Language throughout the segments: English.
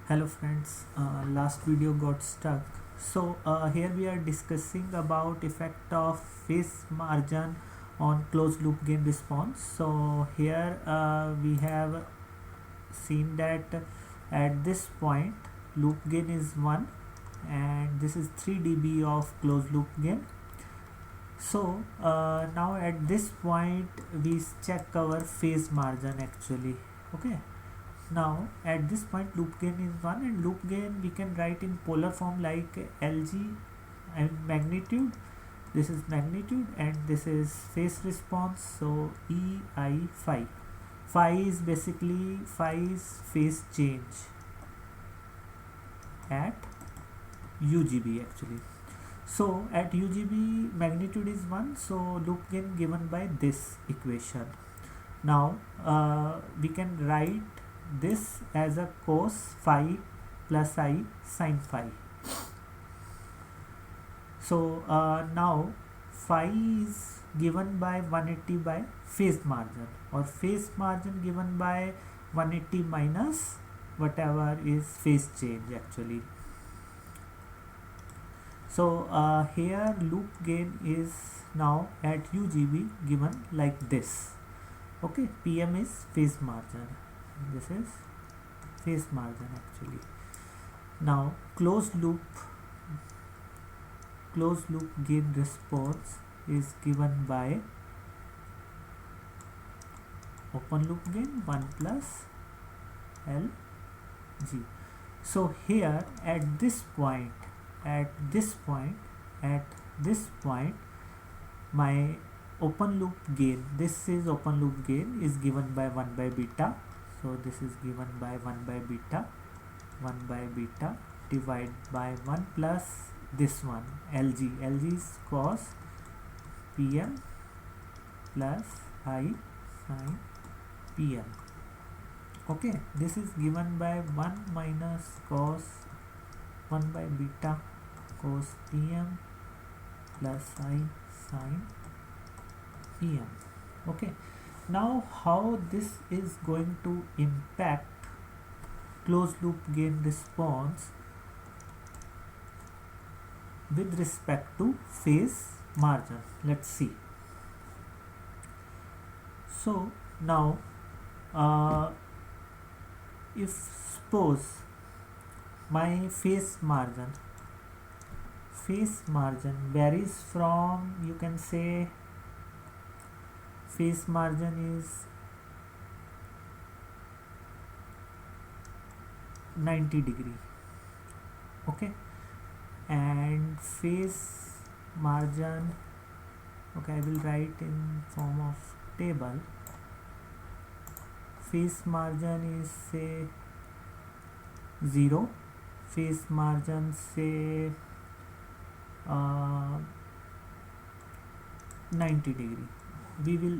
Hello friends, last video got stuck. Here we are discussing about effect of phase margin on closed loop gain response. So here we have seen that at this point loop gain is 1 and this is 3 dB of closed loop gain. Now at this point we check our phase margin actually. Okay. Now at this point loop gain is 1 and loop gain we can write in polar form like Lg and magnitude. This is magnitude and this is phase response. So Ei phi. Phi is basically phase change at UGB actually. So at UGB magnitude is 1, so loop gain given by this equation. Now we can write this as a cos phi plus I sin phi. So now phi is given by 180 by phase margin, or phase margin given by 180 minus whatever is phase change actually. So here loop gain is now at UGB given like this. Okay, PM is phase margin. This is phase margin actually. Now closed loop gain response is given by open loop gain 1 plus Lg. So here at this point my open loop gain, this is open loop gain, is given by 1 by beta. So this is given by 1 by beta divided by 1 plus this one Lg. Lg is cos Pm plus I sin Pm. Okay, this is given by 1 minus cos 1 by beta cos Pm plus I sin Pm. Okay. Now how this is going to impact closed loop gain response with respect to phase margin? Let's see. So now if suppose my phase margin varies from, you can say phase margin is 90 degree. Okay, and phase margin, okay, I will write in form of table. Phase margin is say 0, phase margin say 90 degree. We will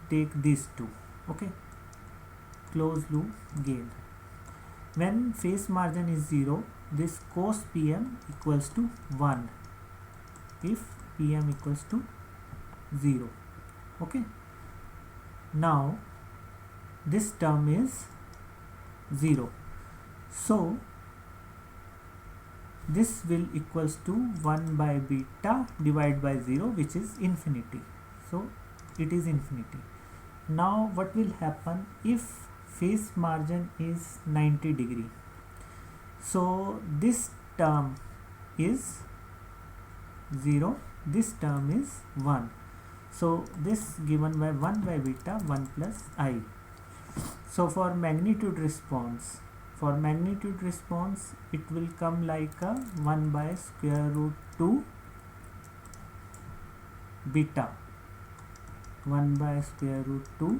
take these two. Okay, closed loop gain. When phase margin is 0, this cos Pm equals to 1 if Pm equals to 0. Okay, now this term is 0, so this will equals to 1 by beta divided by 0, which is infinity. So it is infinity. Now what will happen if phase margin is 90 degree? So this term is 0, this term is 1. So this given by 1 by beta 1 plus I. So for magnitude response it will come like a 1 by square root 2 beta, 1 by square root 2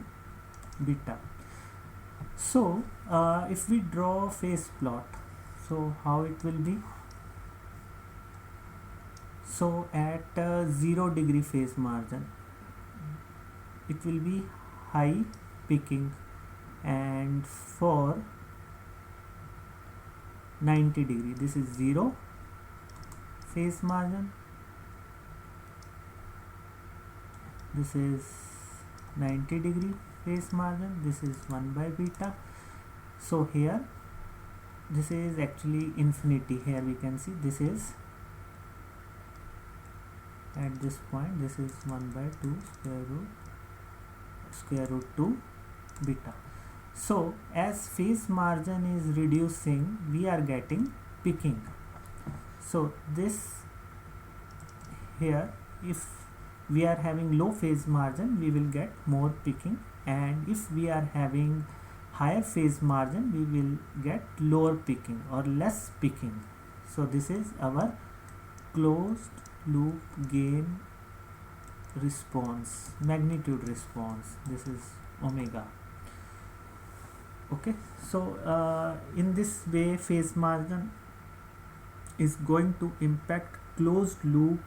beta. So if we draw phase plot, so how it will be? So at 0 degree phase margin it will be high peaking, and for 90 degree this is 0 phase margin, this is 90 degree phase margin, this is 1 by beta. So here this is actually infinity. Here we can see this is at this point, this is 1 by 2 square root 2 beta. So as phase margin is reducing, we are getting peaking. So this here, if we are having low phase margin, we will get more peaking, and if we are having higher phase margin, we will get lower peaking or less peaking. So this is our closed loop gain response, magnitude response. This is omega. Okay, so in this way phase margin is going to impact closed loop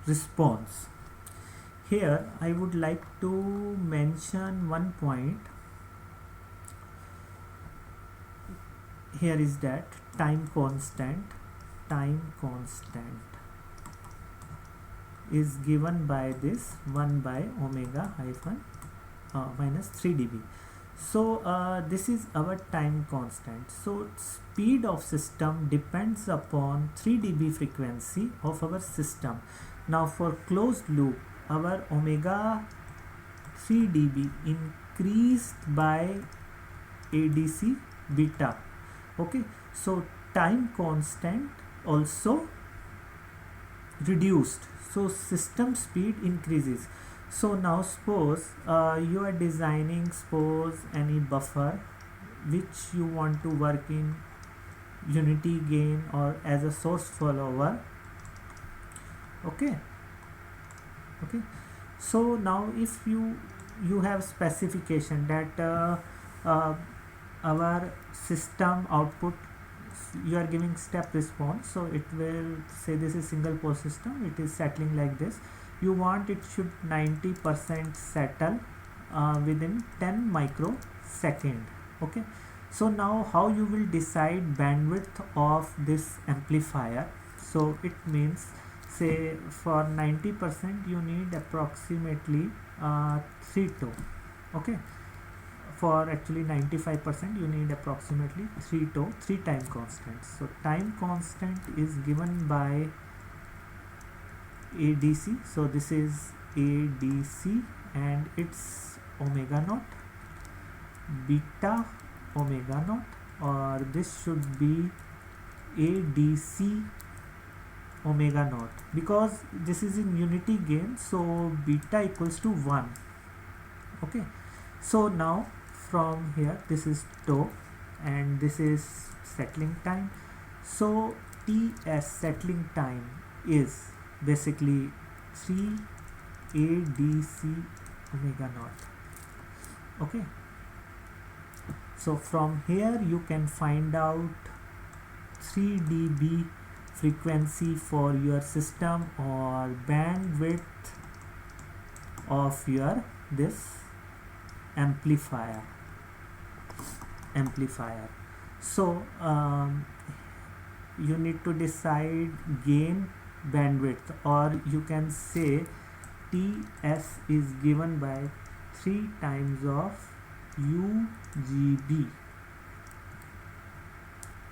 response. Here I would like to mention one point. Here is that time constant is given by this 1 by omega hyphen minus 3 dB. So this is our time constant. So speed of system depends upon 3 dB frequency of our system. Now for closed loop, our omega 3 dB increased by ADC beta. Okay, so time constant also reduced, so system speed increases. So now suppose you are designing, suppose any buffer which you want to work in unity gain or as a source follower. Okay, so now if you have specification that our system output, you are giving step response, so it will say this is single pole system, it is settling like this. You want it should 90% settle within 10 microsecond. Okay, so now how you will decide bandwidth of this amplifier? So it means, say for 90% you need approximately 3 to, okay, for actually 95% you need approximately 3 to 3 time constants. So time constant is given by ADC, so this is ADC and it's omega naught, beta omega naught, or this should be ADC omega naught, because this is in unity gain, so beta equals to 1. Okay, so now from here this is tau and this is settling time. So TS settling time is basically 3 ADC omega naught. Okay, so from here you can find out 3 dB frequency for your system or bandwidth of your this amplifier. So you need to decide gain bandwidth, or you can say TS is given by 3 times of UGB,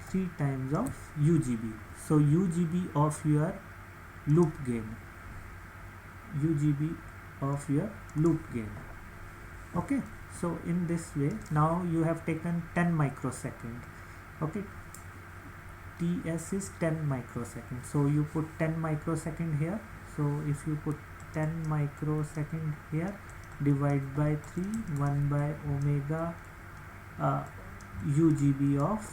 3 times of UGB. So UGB of your loop gain, UGB of your loop gain. Okay, so in this way now you have taken 10 microsecond. Okay, TS is 10 microsecond, so you put 10 microsecond here. So if you put 10 microsecond here, divide by 3, 1 by omega UGB of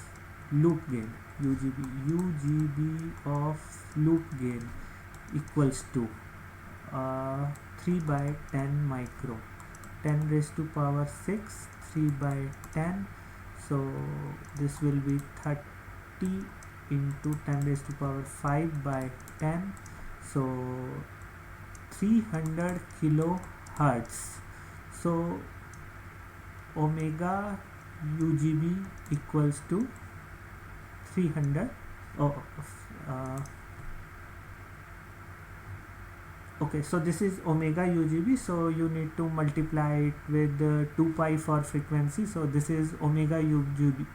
loop gain, UGB of loop gain equals to 3 by 10 micro, 10 raised to power 6, 3 by 10, so this will be 30 into 10 raised to power 5 by 10, so 300 kilohertz. So omega UGB equals to 300. Okay, so this is omega UGB, so you need to multiply it with 2 pi for frequency, so this is omega UGB